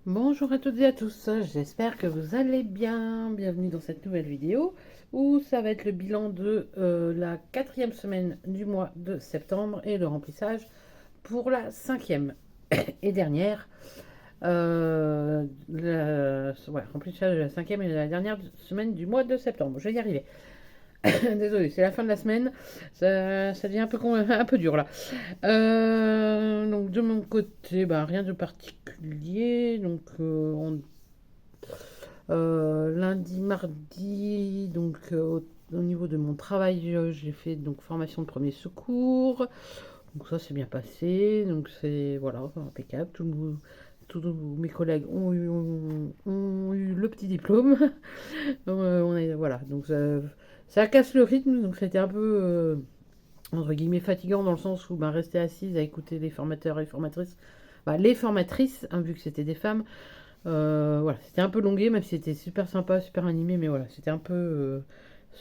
Bonjour à toutes et à tous, j'espère que vous allez bien. Bienvenue dans cette nouvelle vidéo où ça va être le bilan de la quatrième semaine du mois de septembre et le remplissage pour la cinquième et dernière. Remplissage de la cinquième et de la dernière semaine du mois de septembre. Je vais y arriver. Désolée, c'est la fin de la semaine. Ça devient un peu dur là. Donc de mon côté, bah, rien de particulier. Donc lundi, mardi, donc au niveau de mon travail, j'ai fait donc formation de premier secours. Donc ça s'est bien passé. Donc c'est voilà, impeccable. Tous mes collègues ont eu le petit diplôme. Voilà, donc ça casse le rythme. Donc c'était un peu entre guillemets fatigant dans le sens où ben, rester assise à écouter les formateurs et les formatrices, bah, les formatrices, hein, vu que c'était des femmes, voilà, c'était un peu longué, même si c'était super sympa, super animé, mais voilà, c'était un peu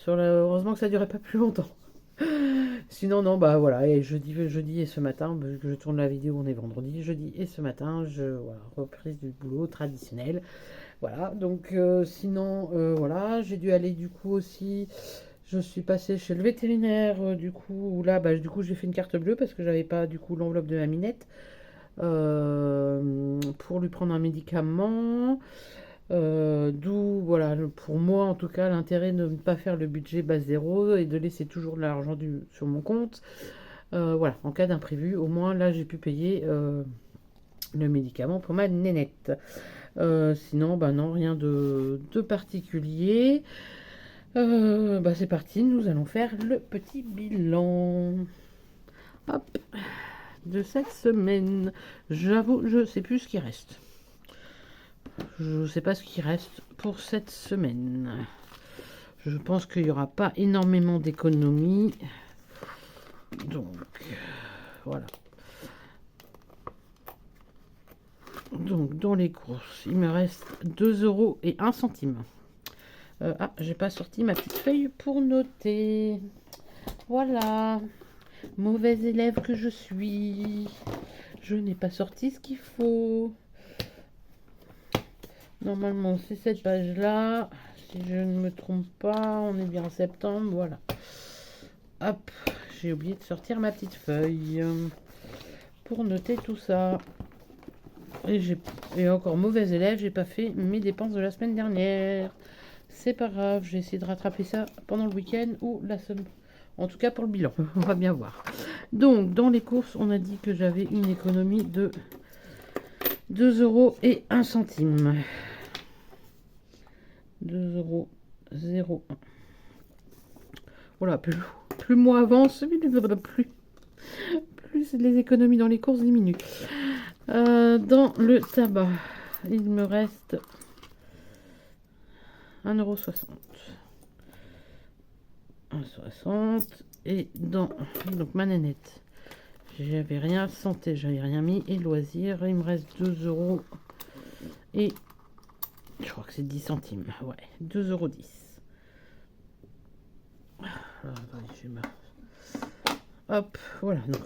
heureusement que ça durait pas plus longtemps. Sinon non, bah voilà, et jeudi et ce matin, vu que je tourne la vidéo, on est vendredi, jeudi et ce matin, voilà, reprise du boulot traditionnel. Voilà, donc sinon voilà, j'ai dû aller du coup aussi. Je suis passée chez le vétérinaire, du coup, où là, bah, du coup, j'ai fait une carte bleue parce que j'avais pas, du coup, l'enveloppe de ma minette pour lui prendre un médicament. D'où, voilà, pour moi, en tout cas, l'intérêt de ne pas faire le budget base zéro et de laisser toujours de l'argent sur mon compte. Voilà, en cas d'imprévu, au moins, là, j'ai pu payer le médicament pour ma nénette. Sinon, bah non, rien de particulier. Bah c'est parti, nous allons faire le petit bilan. Hop, de cette semaine. J'avoue, je sais plus ce qui reste. Je sais pas ce qui reste pour cette semaine. Je pense qu'il n'y aura pas énormément d'économies. Donc, voilà. Donc, dans les courses, il me reste 2 € et 1 centime. J'ai pas sorti ma petite feuille pour noter. Voilà. Mauvaise élève que je suis. Je n'ai pas sorti ce qu'il faut. Normalement, c'est cette page-là. Si je ne me trompe pas, on est bien en septembre. Voilà. Hop, j'ai oublié de sortir ma petite feuille pour noter tout ça. Et encore mauvais élève, j'ai pas fait mes dépenses de la semaine dernière. C'est pas grave, j'ai essayé de rattraper ça pendant le week-end ou la semaine. En tout cas pour le bilan, on va bien voir. Donc, dans les courses, on a dit que j'avais une économie de 2 € et 1 centime. 2,01 €. Voilà, plus le mois avance, plus les économies dans les courses diminuent. Dans le tabac, il me reste 1,60 €. 1,60 €. Et dans donc ma nénette, j'avais rien. Santé, j'avais rien mis. Et loisirs, il me reste 2 € et je crois que c'est 10 centimes. Ouais, 2,10 €. Hop, voilà, donc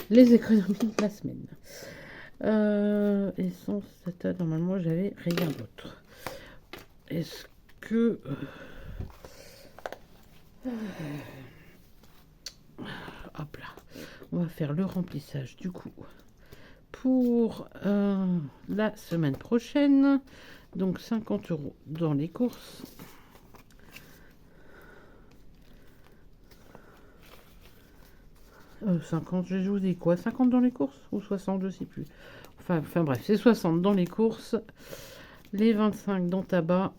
les économies de la semaine. Essence, normalement j'avais rien d'autre. Est-ce que... hop là, on va faire le remplissage du coup pour la semaine prochaine. Donc 50 € dans les courses. Euh, 50, je vous dis quoi, 50 dans les courses ou 60, je sais plus. Enfin bref, c'est 60 dans les courses. Les 25 dans tabac.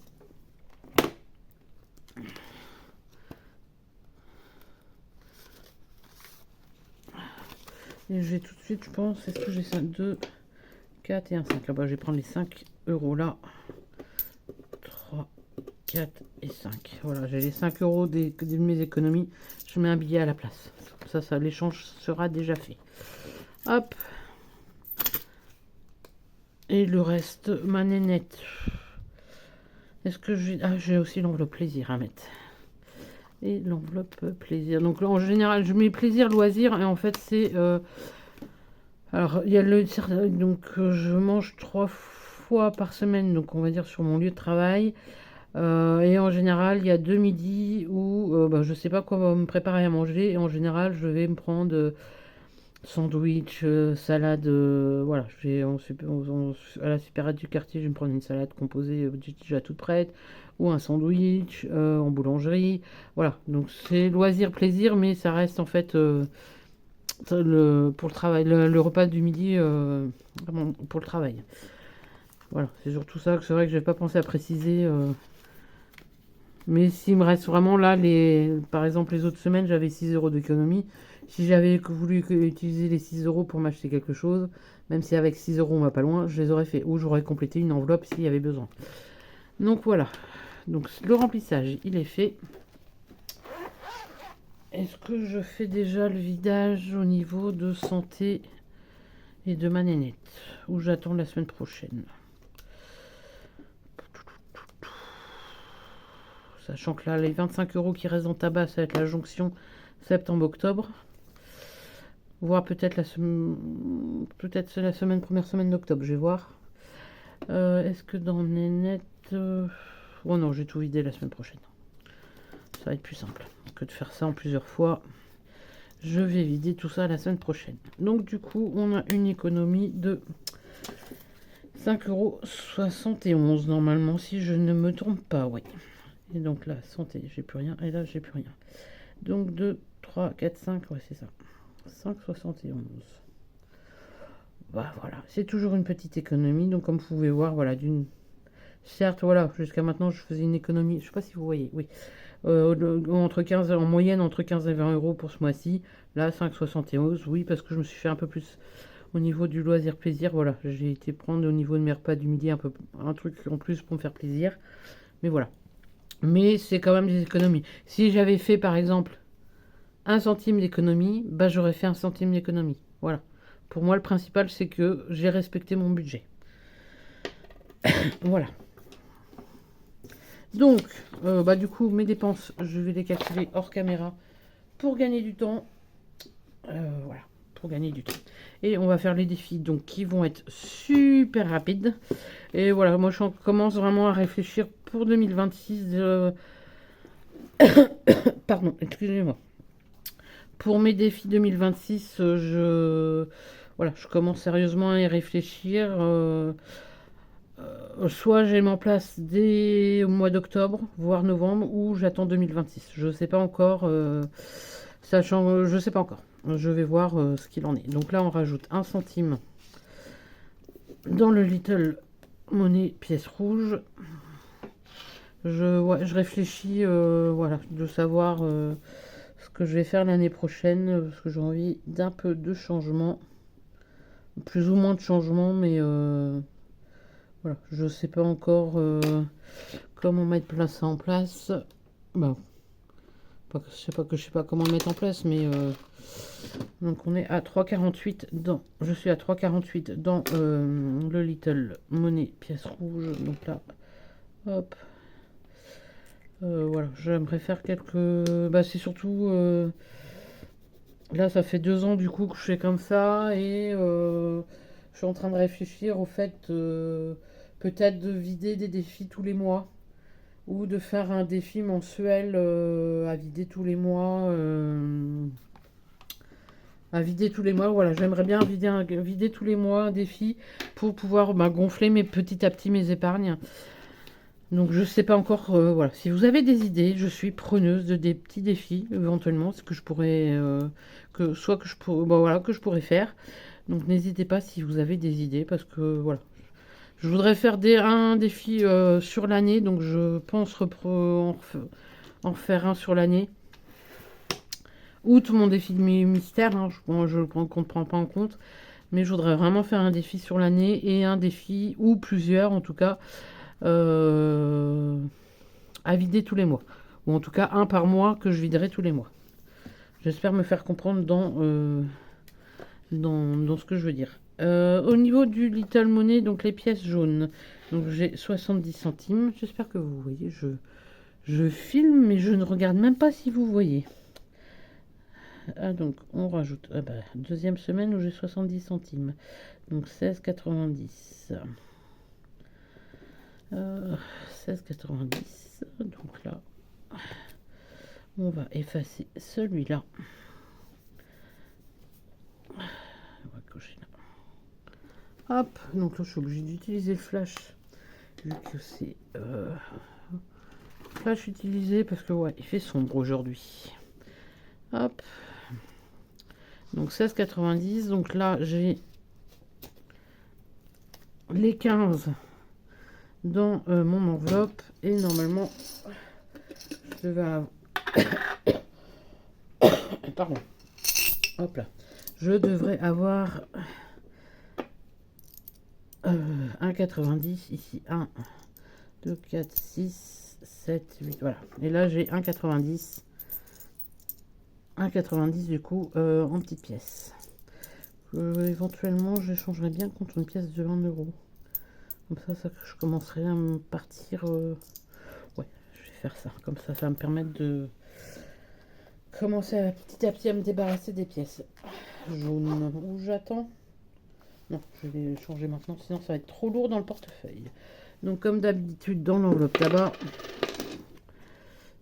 Et je vais tout de suite, je pense, est-ce que j'ai 5, 2, 4 et un 5. Là-bas, je vais prendre les 5 € là. 3, 4 et 5. Voilà, j'ai les 5 € de mes économies. Je mets un billet à la place. Ça, l'échange sera déjà fait. Hop. Et le reste, ma nénette. Est-ce que j'ai... Ah, j'ai aussi l'enveloppe plaisir à mettre. Et l'enveloppe plaisir. Donc là, en général, je mets plaisir, loisir. Et en fait, c'est... alors, il y a le... Donc, je mange 3 fois par semaine, donc on va dire sur mon lieu de travail. Et en général, il y a 2 midis où je sais pas quoi me préparer à manger. Et en général, je vais me prendre sandwich, salade. Voilà, à la supérette du quartier, je vais me prendre une salade composée déjà toute prête. Ou un sandwich en boulangerie. Voilà, donc c'est loisir, plaisir, mais ça reste en fait pour le travail, le repas du midi vraiment pour le travail. Voilà, c'est surtout ça que c'est vrai que je n'avais pas pensé à préciser. Mais s'il me reste vraiment là, par exemple les autres semaines, j'avais 6 euros d'économie. Si j'avais voulu utiliser les 6 euros pour m'acheter quelque chose, même si avec 6 euros on va pas loin, je les aurais fait. Ou j'aurais complété une enveloppe s'il y avait besoin. Donc voilà. Donc le remplissage, il est fait. Est-ce que je fais déjà le vidage au niveau de santé et de ma nénette? Ou j'attends la semaine prochaine? Sachant que là, les 25 euros qui restent dans tabac, ça va être la jonction septembre-octobre. Voire peut-être la première semaine d'octobre, je vais voir. Est-ce que dans Nénette... Oh non, j'ai tout vidé la semaine prochaine. Ça va être plus simple que de faire ça en plusieurs fois. Je vais vider tout ça la semaine prochaine. Donc du coup, on a une économie de 5,71 € normalement, si je ne me trompe pas, oui. Et donc là, santé, j'ai plus rien. Et là, j'ai plus rien. Donc 2, 3, 4, 5, ouais, c'est ça. 5,71. Bah voilà, c'est toujours une petite économie. Donc comme vous pouvez voir, voilà, certes, voilà, jusqu'à maintenant, je faisais une économie, je sais pas si vous voyez, oui. En moyenne, entre 15 et 20 euros pour ce mois-ci. Là, 5,71, oui, parce que je me suis fait un peu plus au niveau du loisir plaisir. Voilà, j'ai été prendre au niveau de mes repas du midi un truc en plus pour me faire plaisir. Mais voilà. Mais c'est quand même des économies. Si j'avais fait, par exemple, 1 centime d'économie, bah j'aurais fait 1 centime d'économie. Voilà. Pour moi, le principal, c'est que j'ai respecté mon budget. Voilà. Donc, du coup, mes dépenses, je vais les calculer hors caméra pour gagner du temps. Voilà, pour gagner du temps. Et on va faire les défis donc qui vont être super rapides. Et voilà, moi je commence vraiment à réfléchir pour 2026. Pardon, excusez-moi. Pour mes défis 2026, je commence sérieusement à y réfléchir. Soit j'ai mis en place dès au mois d'octobre, voire novembre, ou j'attends 2026. Je ne sais pas encore, je sais pas encore. Je vais voir ce qu'il en est. Donc là, on rajoute 1 centime dans le Little Money pièce rouge. Je réfléchis, de savoir ce que je vais faire l'année prochaine, parce que j'ai envie d'un peu de changement, plus ou moins de changement, mais voilà, je sais pas encore comment mettre ça en place. Bah, je sais pas comment le mettre en place, mais donc on est à 3,48 dans. Je suis à 3,48 dans le Little Money pièce rouge. Donc là, hop. Voilà, j'aimerais faire quelques. Bah, c'est surtout. Là, ça fait 2 ans du coup que je fais comme ça et je suis en train de réfléchir au fait peut-être de vider des défis tous les mois ou de faire un défi mensuel à vider tous les mois. À vider tous les mois, voilà, j'aimerais bien vider tous les mois un défi pour pouvoir gonfler petit à petit mes épargnes. Donc je sais pas encore, voilà. Si vous avez des idées, je suis preneuse de des petits défis éventuellement, ce que je pourrais, que je pourrais faire. Donc n'hésitez pas si vous avez des idées, parce que voilà, je voudrais faire un défi sur l'année, donc je pense en refaire un sur l'année. Outre mon défi de mystère, hein, je le prends pas en compte, mais je voudrais vraiment faire un défi sur l'année et un défi, ou plusieurs en tout cas, à vider tous les mois. Ou en tout cas un par mois que je viderai tous les mois. J'espère me faire comprendre dans ce que je veux dire. Au niveau du Little Money, donc les pièces jaunes, donc j'ai 70 centimes. J'espère que vous voyez. Je filme, mais je ne regarde même pas si vous voyez. Ah, donc on rajoute. Deuxième semaine où j'ai 70 centimes. Donc 16,90. 16,90. Donc là, on va effacer celui-là. On va cocher là. Hop, donc là je suis obligée d'utiliser le flash vu que c'est flash utilisé parce que ouais, il fait sombre aujourd'hui. Hop, donc 16,90. Donc là j'ai les 15 dans mon enveloppe et normalement je vais avoir... pardon, hop là, je devrais avoir 1,90 ici. 1, 2, 4, 6, 7, 8, voilà. Et là j'ai 1,90. 1,90 du coup en petites pièces. Éventuellement je changerais bien contre une pièce de 1 euro. Comme ça je commencerai à me partir. Ouais, je vais faire ça. Comme ça va me permettre de commencer petit à petit à me débarrasser des pièces. Jaune, où j'attends. Non, je vais les changer maintenant, sinon ça va être trop lourd dans le portefeuille. Donc comme d'habitude dans l'enveloppe là-bas,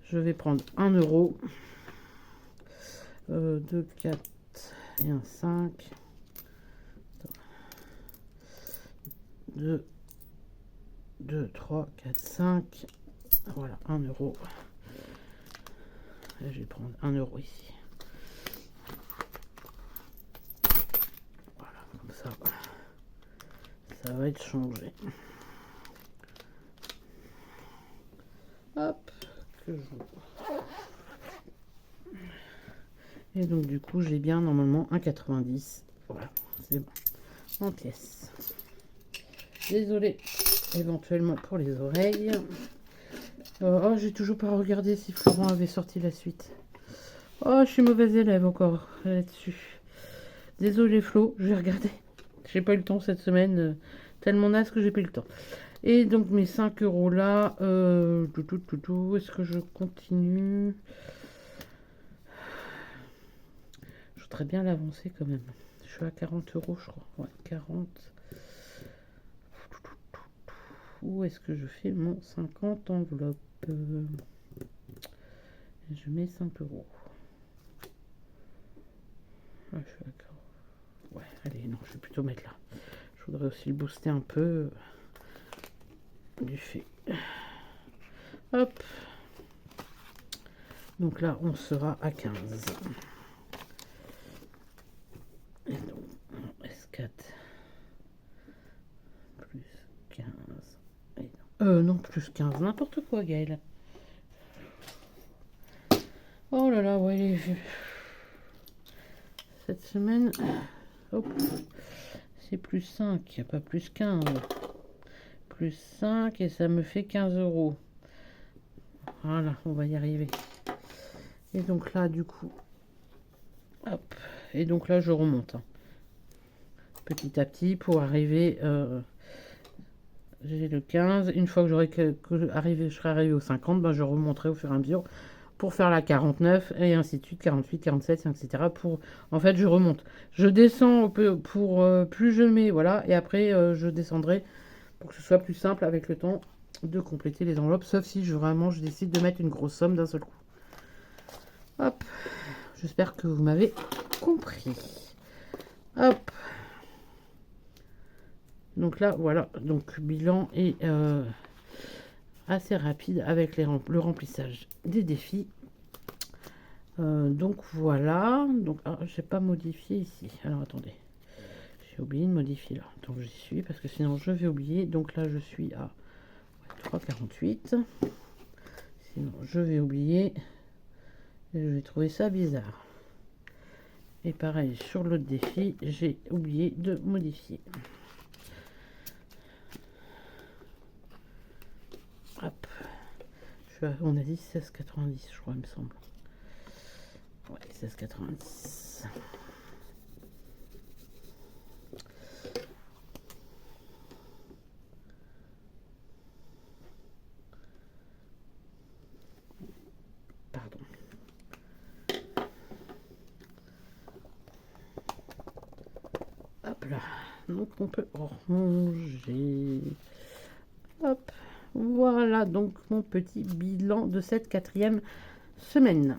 je vais prendre 1 euro. 2, 4 et un 5. 2, 3, 4, 5. Voilà, 1 euro. Et je vais prendre 1 euro ici. Voilà, comme ça va être changé. Hop, que j'ouvre. Et donc du coup j'ai bien normalement 1,90. Voilà, c'est bon. En pièces. Désolée éventuellement pour les oreilles. Oh, j'ai toujours pas regardé si Florent avait sorti la suite. Oh, je suis mauvaise élève encore là-dessus. Désolée Flo, je vais regarder. J'ai pas eu le temps cette semaine. Tellement naze que j'ai pas eu le temps. Et donc mes 5 euros là. Est-ce que je continue? Je voudrais bien l'avancer quand même. Je suis à 40 euros, je crois. Ouais, 40. Où est-ce que je fais mon 50 enveloppe? Je mets 5 euros. Ah, je suis d'accord. Ouais, allez, non, je vais plutôt mettre là. Je voudrais aussi le booster un peu du fait. Hop. Donc là, on sera à 15. Et donc, S4 plus 15. Et non, plus 15. N'importe quoi, Gaël. Oh là là, ouais. Cette semaine, hop, c'est plus 5, pas plus 15. Plus 5 et ça me fait 15 euros. Voilà, on va y arriver. Et donc là, du coup, hop. Et donc là, je remonte. Petit à petit pour arriver. J'ai le 15. Une fois que je serai arrivé au 50, ben je remonterai au fur et à mesure pour faire la 49 et ainsi de suite, 48, 47, etc. En fait, je remonte. Je descends pour plus je mets, voilà, et après je descendrai pour que ce soit plus simple avec le temps de compléter les enveloppes, sauf si je décide de mettre une grosse somme d'un seul coup. Hop, j'espère que vous m'avez compris. Hop. Donc là, voilà, donc bilan est assez rapide avec le remplissage des défis. Donc voilà, donc j'ai pas modifié ici. Alors attendez, j'ai oublié de modifier là. Donc j'y suis parce que sinon je vais oublier. Donc là je suis à 3,48. Sinon je vais oublier. Et je vais trouver ça bizarre. Et pareil sur l'autre défi, j'ai oublié de modifier. Hop. On a dit 16,90 je crois il me semble. Ouais, 16,90. Pardon. Hop là. Donc on peut ranger. Hop. Voilà donc mon petit bilan de cette 4e semaine.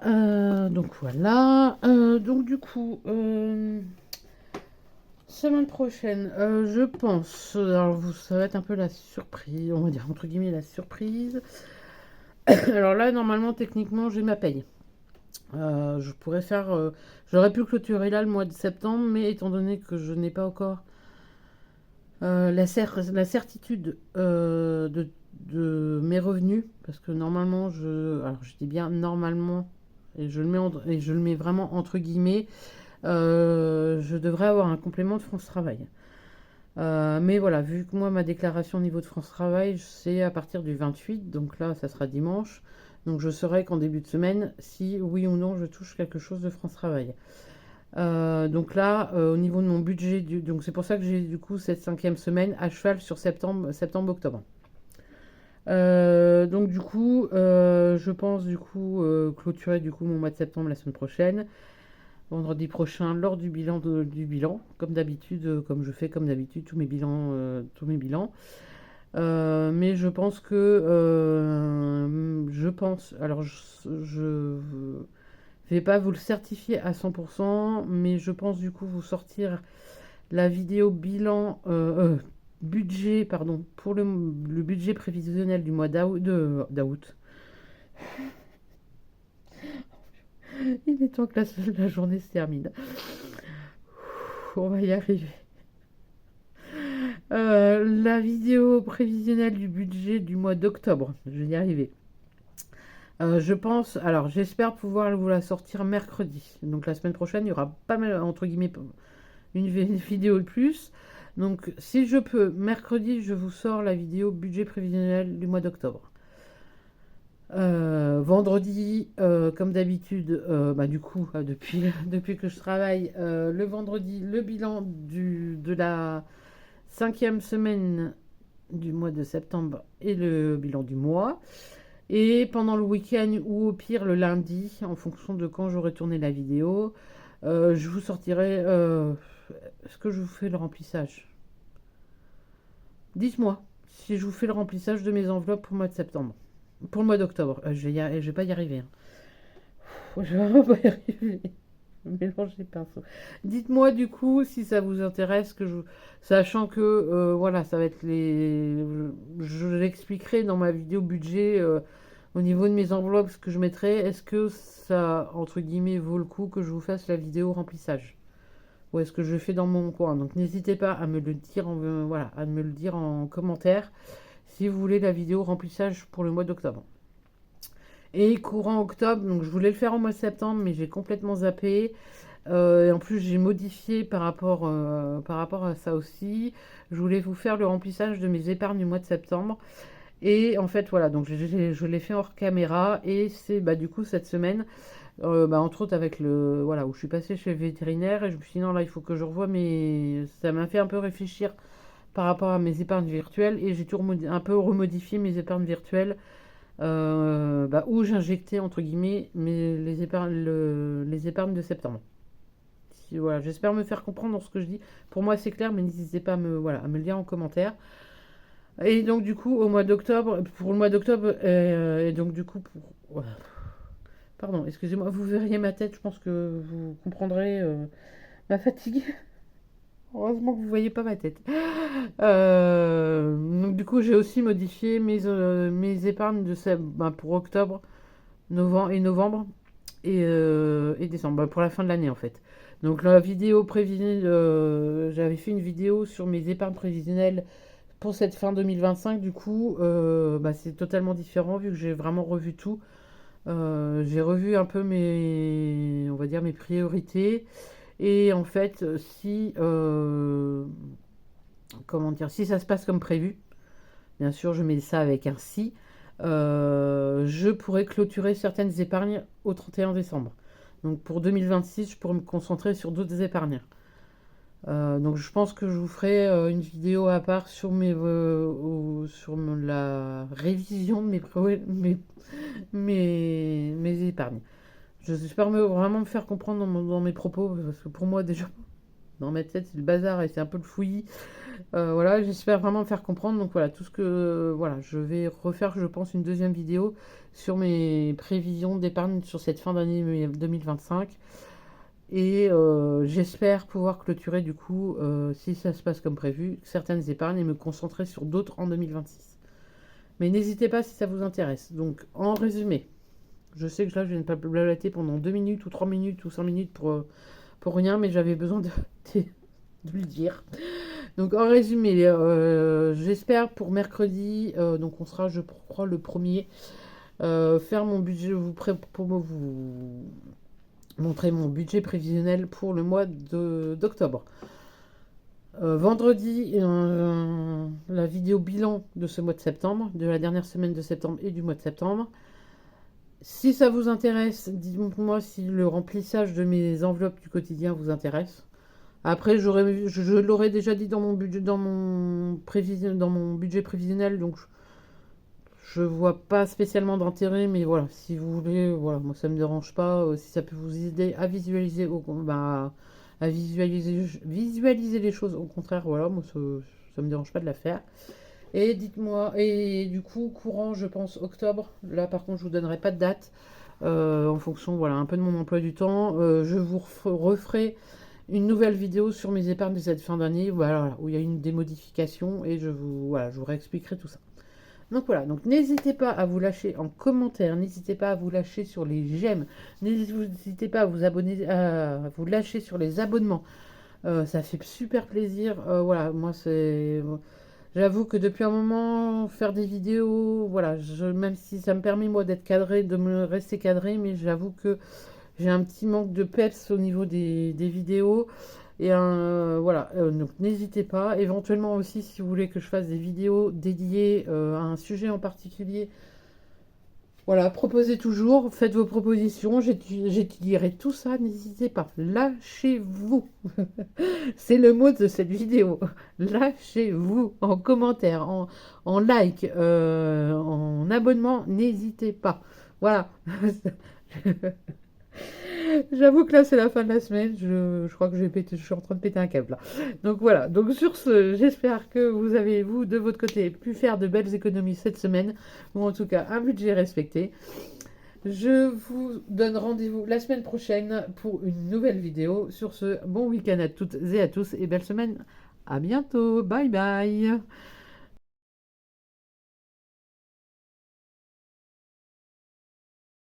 Donc voilà. Donc du coup, semaine prochaine, je pense, alors ça va être un peu la surprise, on va dire entre guillemets la surprise. Alors là, normalement, techniquement, j'ai ma paye. Je pourrais faire, j'aurais pu clôturer là le mois de septembre, mais étant donné que je n'ai pas encore la certitude de mes revenus, parce que normalement, alors je dis bien normalement, et je le mets vraiment entre guillemets, je devrais avoir un complément de France Travail. Mais voilà, vu que moi, ma déclaration au niveau de France Travail, c'est à partir du 28, donc là, ça sera dimanche. Donc je saurai qu'en début de semaine, si oui ou non je touche quelque chose de France Travail. Donc là, au niveau de mon budget, donc c'est pour ça que j'ai du coup cette 5e semaine à cheval sur septembre-octobre. Donc du coup, je pense du coup clôturer du coup mon mois de septembre la semaine prochaine, vendredi prochain lors du bilan, comme d'habitude, comme je fais comme d'habitude tous mes bilans. Mais je pense que alors je vais pas vous le certifier à 100%, mais je pense du coup vous sortir la vidéo bilan budget, pardon, pour le budget prévisionnel du mois d'août. Il est temps que la journée se termine. On va y arriver. La vidéo prévisionnelle du budget du mois d'octobre. Je vais y arriver. Je pense, alors j'espère pouvoir vous la sortir mercredi. Donc la semaine prochaine, il y aura pas mal, entre guillemets, une vidéo de plus. Donc si je peux, mercredi, je vous sors la vidéo budget prévisionnel du mois d'octobre. Vendredi, comme d'habitude, du coup, depuis que je travaille, le vendredi, le bilan de la 5e semaine du mois de septembre et le bilan du mois. Et pendant le week-end ou au pire le lundi, en fonction de quand j'aurai tourné la vidéo, je vous sortirai. Est-ce que je vous fais le remplissage? Dites-moi si je vous fais le remplissage de mes enveloppes pour le mois de septembre. Pour le mois d'octobre. Je vais pas y arriver. Je vais vraiment pas y arriver. Mélange les pinceaux. Dites-moi du coup si ça vous intéresse, sachant que voilà, ça va être je l'expliquerai dans ma vidéo budget au niveau de mes enveloppes, ce que je mettrai. Est-ce que ça, entre guillemets, vaut le coup que je vous fasse la vidéo remplissage? Ou est-ce que je fais dans mon coin? Donc n'hésitez pas à me le dire à me le dire en commentaire si vous voulez la vidéo remplissage pour le mois d'octobre. Et courant octobre, donc je voulais le faire au mois de septembre, mais j'ai complètement zappé. Et en plus, j'ai modifié par rapport à ça aussi. Je voulais vous faire le remplissage de mes épargnes du mois de septembre. Et en fait, voilà, donc je l'ai fait hors caméra. Et c'est du coup cette semaine, entre autres avec où je suis passée chez le vétérinaire. Et je me suis dit, non, là, il faut que je revoie, mais ça m'a fait un peu réfléchir par rapport à mes épargnes virtuelles. Et j'ai un peu remodifié mes épargnes virtuelles. Où j'injectais entre guillemets les épargnes de septembre. Voilà, j'espère me faire comprendre dans ce que je dis. Pour moi c'est clair, mais n'hésitez pas à me le dire en commentaire. Et donc du coup pour le mois d'octobre, et donc du coup pardon, excusez-moi, vous verriez ma tête, je pense que vous comprendrez ma fatigue. Heureusement que vous voyez pas ma tête. Donc du coup, j'ai aussi modifié mes épargnes pour octobre, novembre et décembre, pour la fin de l'année en fait. Donc la vidéo prévisionnelle, j'avais fait une vidéo sur mes épargnes prévisionnelles pour cette fin 2025. Du coup, c'est totalement différent vu que j'ai vraiment revu tout. J'ai revu un peu on va dire mes priorités. Et en fait, si ça se passe comme prévu, bien sûr, je mets ça avec un si, je pourrais clôturer certaines épargnes au 31 décembre. Donc pour 2026, je pourrais me concentrer sur d'autres épargnes. Donc je pense que je vous ferai une vidéo à part sur la révision de mes épargnes. J'espère vraiment me faire comprendre dans mes propos, parce que pour moi déjà, dans ma tête, c'est le bazar et c'est un peu le fouillis. Voilà, j'espère vraiment me faire comprendre. Donc voilà, tout ce que voilà, je vais refaire, je pense, une deuxième vidéo sur mes prévisions d'épargne sur cette fin d'année 2025. Et j'espère pouvoir clôturer du coup, si ça se passe comme prévu, certaines épargnes et me concentrer sur d'autres en 2026. Mais n'hésitez pas si ça vous intéresse. Donc en résumé, je sais que là je viens de pas blablater pendant 2 minutes ou 3 minutes ou 5 minutes pour rien, mais j'avais besoin de le dire. Donc en résumé, j'espère pour mercredi, donc on sera je crois le premier, faire mon budget, pour vous montrer mon budget prévisionnel pour le mois d'octobre. Vendredi, la vidéo bilan de ce mois de septembre, de la dernière semaine de septembre et du mois de septembre. Si ça vous intéresse, dites-moi si le remplissage de mes enveloppes du quotidien vous intéresse. Après, je l'aurais déjà dit dans mon budget prévisionnel, donc je vois pas spécialement d'intérêt, mais voilà, si vous voulez, voilà, moi ça me dérange pas. Si ça peut vous aider à visualiser, à visualiser les choses, au contraire, voilà, moi ça me dérange pas de la faire. Et dites-moi, et du coup, courant, je pense, octobre, là par contre, je vous donnerai pas de date, en fonction, voilà, un peu de mon emploi du temps. Je vous referai une nouvelle vidéo sur mes épargnes de cette fin d'année, voilà, où il y a des modifications et je vous réexpliquerai tout ça. Donc voilà, donc n'hésitez pas à vous lâcher en commentaire, n'hésitez pas à vous lâcher sur les j'aime, n'hésitez pas à vous abonner, à vous lâcher sur les abonnements. Ça fait super plaisir. Voilà, moi c'est, j'avoue que depuis un moment faire des vidéos, voilà, même si ça me permet moi d'être cadré, de me rester cadré, mais j'avoue que j'ai un petit manque de peps au niveau des vidéos. Et voilà, donc n'hésitez pas. Éventuellement aussi, si vous voulez que je fasse des vidéos dédiées à un sujet en particulier, voilà, proposez toujours, faites vos propositions, j'étudierai tout ça, n'hésitez pas. Lâchez-vous. C'est le mot de cette vidéo. Lâchez-vous en commentaire, en like, en abonnement, n'hésitez pas. Voilà. J'avoue que là, c'est la fin de la semaine. Je crois que je suis en train de péter un câble là. Donc voilà. Donc sur ce, j'espère que vous avez, vous, de votre côté, pu faire de belles économies cette semaine, ou en tout cas un budget respecté. Je vous donne rendez-vous la semaine prochaine pour une nouvelle vidéo. Sur ce, bon week-end à toutes et à tous et belle semaine. À bientôt. Bye bye.